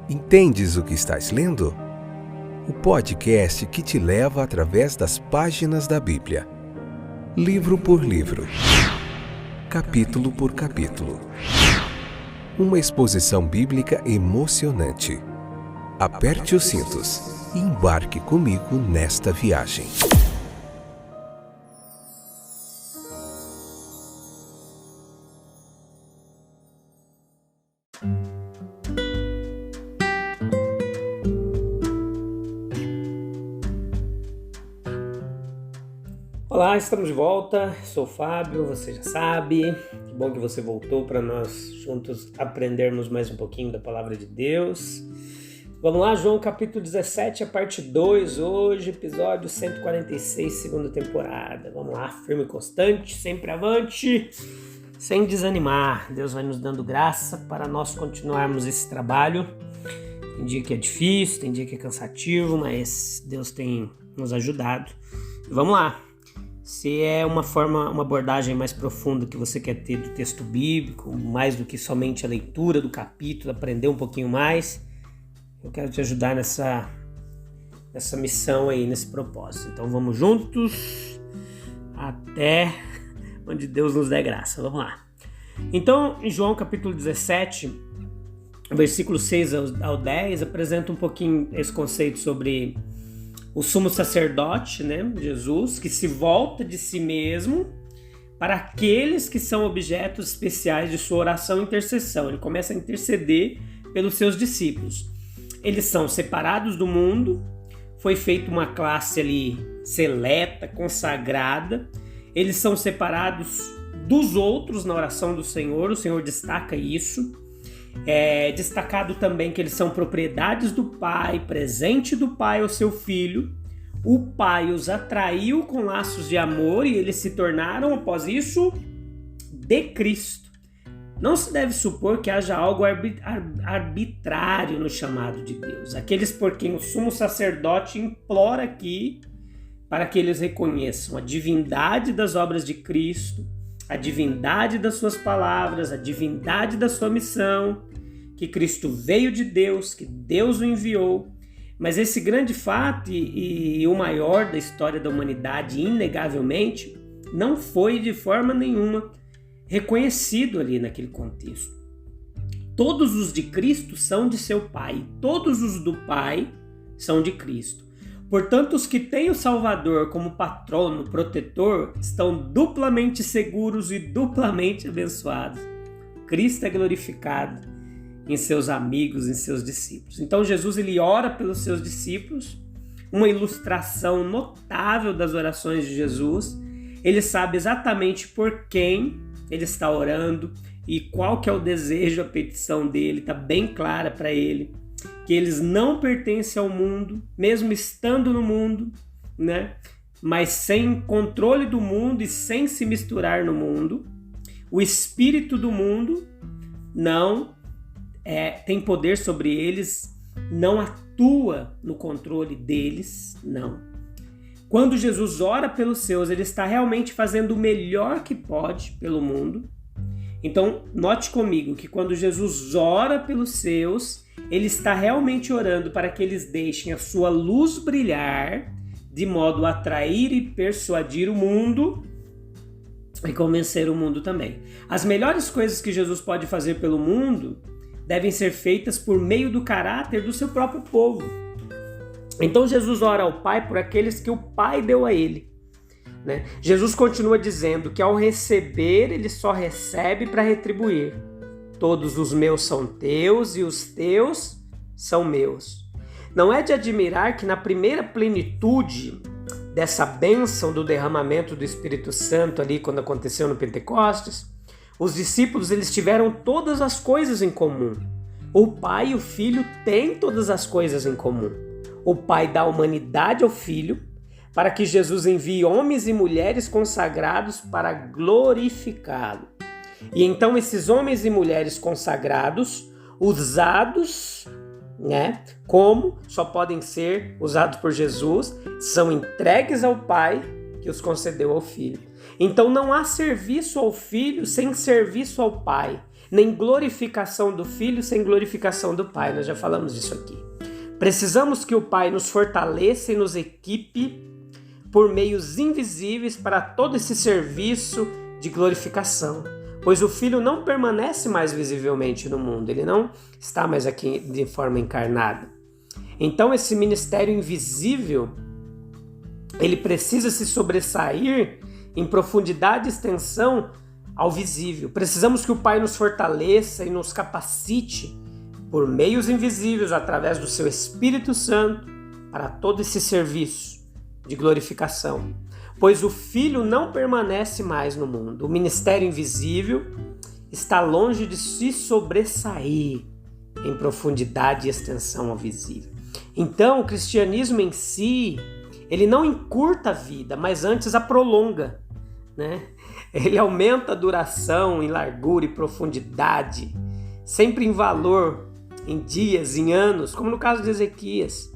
Entendes o que estás lendo? O podcast que te leva através das páginas da Bíblia. Livro por livro. Capítulo por capítulo. Uma exposição bíblica emocionante. Aperte os cintos e embarque comigo nesta viagem. Olá, estamos de volta, sou o Fábio, você já sabe, que bom que você voltou para nós juntos aprendermos mais um pouquinho da Palavra de Deus. Vamos lá, João capítulo 17, a parte 2, hoje, episódio 146, segunda temporada. Vamos lá, firme e constante, sempre avante, sem desanimar. Deus vai nos dando graça para nós continuarmos esse trabalho. Tem dia que é difícil, tem dia que é cansativo, mas Deus tem nos ajudado. Vamos lá. Se é uma abordagem mais profunda que você quer ter do texto bíblico, mais do que somente a leitura do capítulo, aprender um pouquinho mais, eu quero te ajudar nessa missão aí, nesse propósito. Então vamos juntos até onde Deus nos dê graça. Vamos lá. Então, em João capítulo 17, versículo 6 ao 10, apresenta um pouquinho esse conceito sobre o sumo sacerdote, né, Jesus, que se volta de si mesmo para aqueles que são objetos especiais de sua oração e intercessão. Ele começa a interceder pelos seus discípulos. Eles são separados do mundo, foi feita uma classe ali seleta, consagrada. Eles são separados dos outros na oração do Senhor, o Senhor destaca isso. É destacado também que eles são propriedades do Pai, presente do Pai ao seu Filho. O Pai os atraiu com laços de amor e eles se tornaram, após isso, de Cristo. Não se deve supor que haja algo arbitrário no chamado de Deus. Aqueles por quem o sumo sacerdote implora aqui para que eles reconheçam a divindade das obras de Cristo, a divindade das suas palavras, a divindade da sua missão, que Cristo veio de Deus, que Deus o enviou. Mas esse grande fato e o maior da história da humanidade, inegavelmente, não foi de forma nenhuma reconhecido ali naquele contexto. Todos os de Cristo são de seu Pai, todos os do Pai são de Cristo. Portanto, os que têm o Salvador como patrono, protetor, estão duplamente seguros e duplamente abençoados. Cristo é glorificado em seus amigos, em seus discípulos. Então, Jesus ele ora pelos seus discípulos, uma ilustração notável das orações de Jesus. Ele sabe exatamente por quem ele está orando e qual que é o desejo, a petição dele, está bem clara para ele. Que eles não pertencem ao mundo, mesmo estando no mundo, né? Mas sem controle do mundo e sem se misturar no mundo. O espírito do mundo não tem poder sobre eles, não atua no controle deles, não. Quando Jesus ora pelos seus, ele está realmente fazendo o melhor que pode pelo mundo. Então, note comigo que quando Jesus ora pelos seus, ele está realmente orando para que eles deixem a sua luz brilhar, de modo a atrair e persuadir o mundo e convencer o mundo também. As melhores coisas que Jesus pode fazer pelo mundo devem ser feitas por meio do caráter do seu próprio povo. Então Jesus ora ao Pai por aqueles que o Pai deu a ele. Né? Jesus continua dizendo que ao receber, ele só recebe para retribuir. Todos os meus são teus e os teus são meus. Não é de admirar que na primeira plenitude dessa bênção do derramamento do Espírito Santo ali quando aconteceu no Pentecostes, os discípulos eles tiveram todas as coisas em comum. O Pai e o Filho têm todas as coisas em comum. O Pai dá humanidade ao Filho para que Jesus envie homens e mulheres consagrados para glorificá-lo. E então esses homens e mulheres consagrados, usados, né, como só podem ser usados por Jesus, são entregues ao Pai que os concedeu ao Filho. Então não há serviço ao Filho sem serviço ao Pai. nem glorificação do Filho sem glorificação do Pai. Nós já falamos disso aqui. Precisamos que o Pai nos fortaleça e nos equipe por meios invisíveis para todo esse serviço de glorificação, pois o Filho não permanece mais visivelmente no mundo, ele não está mais aqui de forma encarnada. Então esse ministério invisível, ele precisa se sobressair em profundidade e extensão ao visível. Precisamos que o Pai nos fortaleça e nos capacite por meios invisíveis, através do seu Espírito Santo, para todo esse serviço de glorificação. Pois o Filho não permanece mais no mundo. O ministério invisível está longe de se sobressair em profundidade e extensão ao visível. Então, o cristianismo em si, ele não encurta a vida, mas antes a prolonga, né? Ele aumenta a duração em largura e profundidade, sempre em valor, em dias, em anos, como no caso de Ezequias,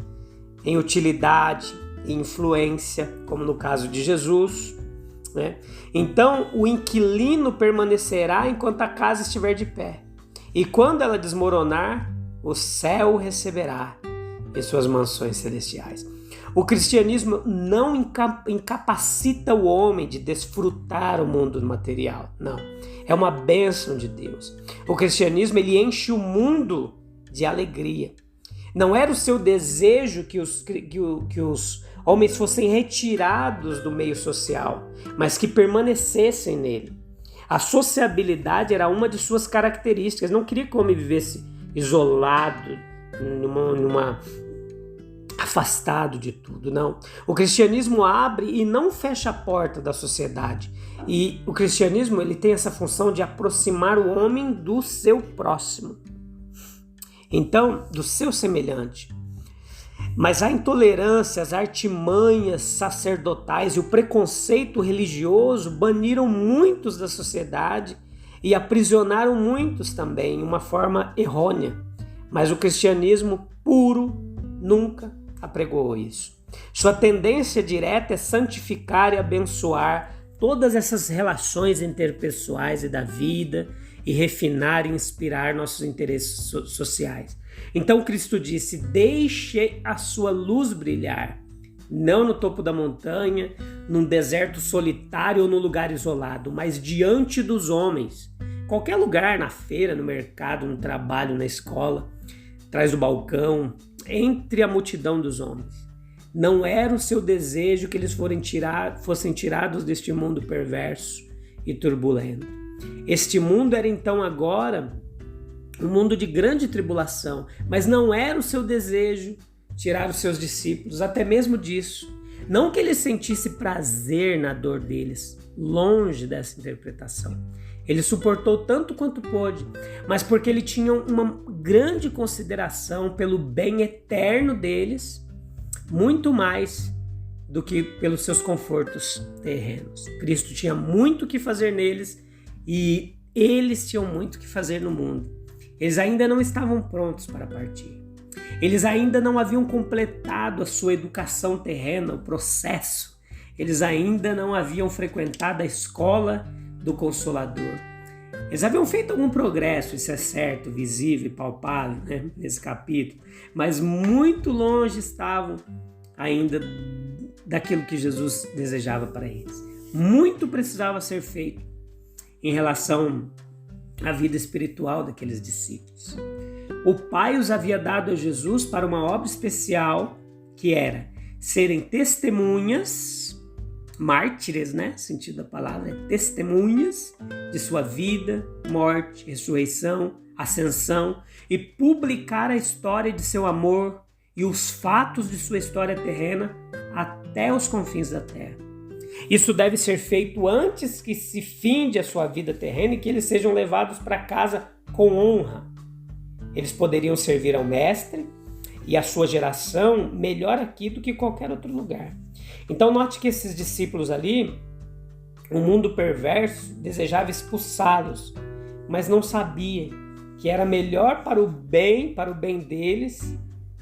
em utilidade, em influência, como no caso de Jesus, né? Então, o inquilino permanecerá enquanto a casa estiver de pé, e quando ela desmoronar, o céu o receberá em suas mansões celestiais. O cristianismo não incapacita o homem de desfrutar o mundo material, não. É uma bênção de Deus. O cristianismo, ele enche o mundo de alegria. Não era o seu desejo que os homens fossem retirados do meio social, mas que permanecessem nele. A sociabilidade era uma de suas características. Não queria que o homem vivesse isolado, afastado de tudo, não. O cristianismo abre e não fecha a porta da sociedade. E o cristianismo, ele tem essa função de aproximar o homem do seu próximo. Então, do seu semelhante. Mas a intolerância, as artimanhas sacerdotais e o preconceito religioso baniram muitos da sociedade e aprisionaram muitos também, de uma forma errônea. Mas o cristianismo puro nunca apregoou isso. Sua tendência direta é santificar e abençoar todas essas relações interpessoais e da vida, e refinar e inspirar nossos interesses sociais. Então Cristo disse: deixe a sua luz brilhar, não no topo da montanha, num deserto solitário ou num lugar isolado, mas diante dos homens. Qualquer lugar, na feira, no mercado, no trabalho, na escola, atrás do balcão, entre a multidão dos homens. Não era o seu desejo que eles fossem tirados deste mundo perverso e turbulento. Este mundo era então agora um mundo de grande tribulação, mas não era o seu desejo tirar os seus discípulos, até mesmo disso. Não que ele sentisse prazer na dor deles, longe dessa interpretação. Ele suportou tanto quanto pôde, mas porque ele tinha uma grande consideração pelo bem eterno deles, muito mais do que pelos seus confortos terrenos. Cristo tinha muito o que fazer neles, e eles tinham muito o que fazer no mundo. Eles ainda não estavam prontos para partir. Eles ainda não haviam completado a sua educação terrena, o processo. Eles ainda não haviam frequentado a escola do Consolador. Eles haviam feito algum progresso, isso é certo, visível e palpável, né, nesse capítulo, mas muito longe estavam ainda daquilo que Jesus desejava para eles. Muito precisava ser feito em relação à vida espiritual daqueles discípulos. O Pai os havia dado a Jesus para uma obra especial, que era serem testemunhas, mártires, né? Sentido da palavra, testemunhas de sua vida, morte, ressurreição, ascensão, e publicar a história de seu amor e os fatos de sua história terrena até os confins da terra. Isso deve ser feito antes que se finde a sua vida terrena e que eles sejam levados para casa com honra. Eles poderiam servir ao Mestre e à sua geração melhor aqui do que qualquer outro lugar. Então note que esses discípulos ali, o mundo perverso desejava expulsá-los, mas não sabia que era melhor para o bem deles,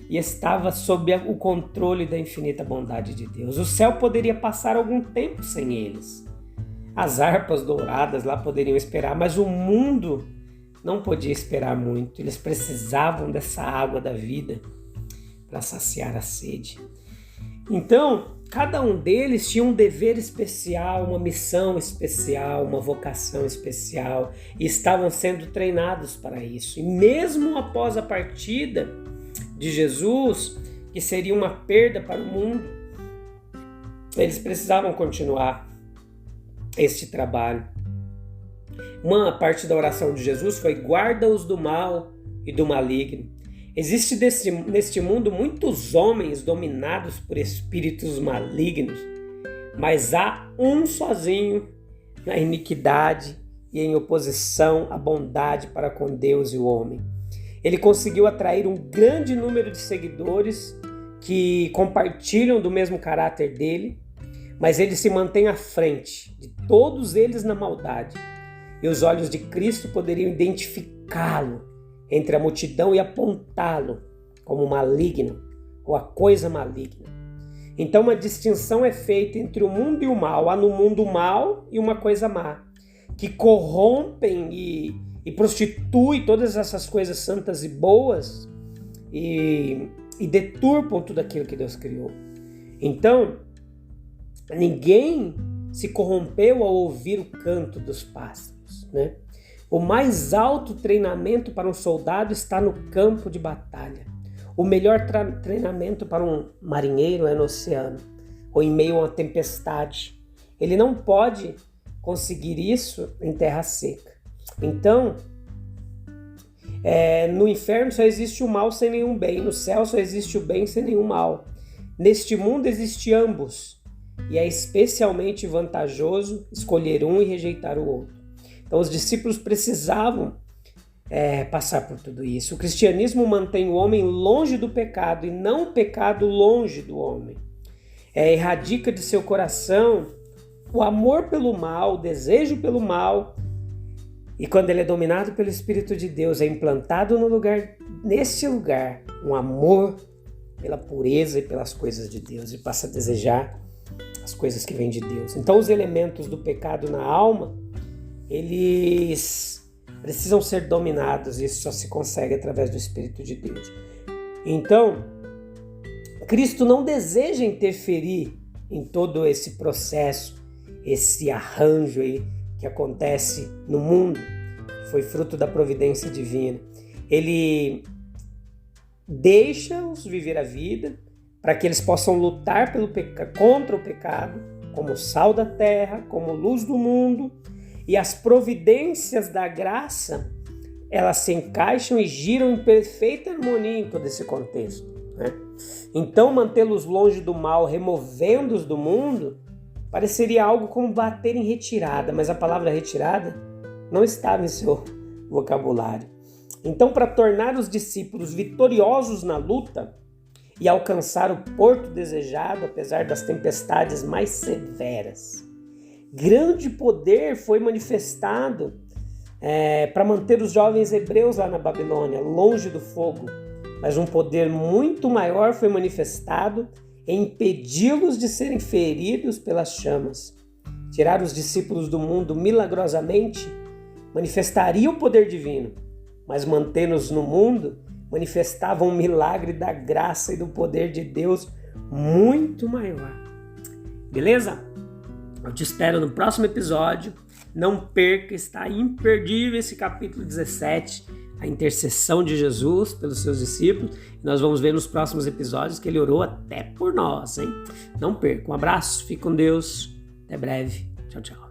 e estava sob o controle da infinita bondade de Deus. O céu poderia passar algum tempo sem eles. As harpas douradas lá poderiam esperar, mas o mundo não podia esperar muito. Eles precisavam dessa água da vida para saciar a sede. Então, cada um deles tinha um dever especial, uma missão especial, uma vocação especial, e estavam sendo treinados para isso. E mesmo após a partida de Jesus, que seria uma perda para o mundo, eles precisavam continuar este trabalho. Uma parte da oração de Jesus foi: guarda-os do mal e do maligno. Existe neste mundo muitos homens dominados por espíritos malignos, mas há um sozinho na iniquidade e em oposição à bondade para com Deus e o homem. Ele conseguiu atrair um grande número de seguidores que compartilham do mesmo caráter dele, mas ele se mantém à frente de todos eles na maldade. E os olhos de Cristo poderiam identificá-lo entre a multidão e apontá-lo como maligno ou a coisa maligna. Então uma distinção é feita entre o mundo e o mal. Há no mundo o mal e uma coisa má, que corrompem e prostituem todas essas coisas santas e boas e deturpam tudo aquilo que Deus criou. Então, ninguém se corrompeu ao ouvir o canto dos pássaros, né? O mais alto treinamento para um soldado está no campo de batalha. O melhor treinamento para um marinheiro é no oceano, ou em meio a uma tempestade. Ele não pode conseguir isso em terra seca. Então, no inferno só existe o mal sem nenhum bem, no céu só existe o bem sem nenhum mal. Neste mundo existe ambos, e é especialmente vantajoso escolher um e rejeitar o outro. Então os discípulos precisavam passar por tudo isso. O cristianismo mantém o homem longe do pecado e não o pecado longe do homem. Erradica de seu coração o amor pelo mal, o desejo pelo mal, e quando ele é dominado pelo Espírito de Deus, é implantado nesse lugar, um amor pela pureza e pelas coisas de Deus, e passa a desejar as coisas que vêm de Deus. Então os elementos do pecado na alma, eles precisam ser dominados, e isso só se consegue através do Espírito de Deus. Então, Cristo não deseja interferir em todo esse processo, esse arranjo aí que acontece no mundo, que foi fruto da providência divina. Ele deixa-os viver a vida para que eles possam lutar contra o pecado, como sal da terra, como luz do mundo, e as providências da graça, elas se encaixam e giram em perfeita harmonia em todo esse contexto, né? Então, mantê-los longe do mal, removendo-os do mundo, pareceria algo como bater em retirada, mas a palavra retirada não estava em seu vocabulário. Então, para tornar os discípulos vitoriosos na luta e alcançar o porto desejado, apesar das tempestades mais severas, grande poder foi manifestado para manter os jovens hebreus lá na Babilônia, longe do fogo. Mas um poder muito maior foi manifestado em impedi-los de serem feridos pelas chamas. Tirar os discípulos do mundo milagrosamente manifestaria o poder divino, mas mantê-los no mundo manifestava um milagre da graça e do poder de Deus muito maior. Beleza? Eu te espero no próximo episódio. Não perca, está imperdível esse capítulo 17, a intercessão de Jesus pelos seus discípulos. Nós vamos ver nos próximos episódios que ele orou até por nós, hein? Não perca. Um abraço, fique com Deus. Até breve. Tchau, tchau.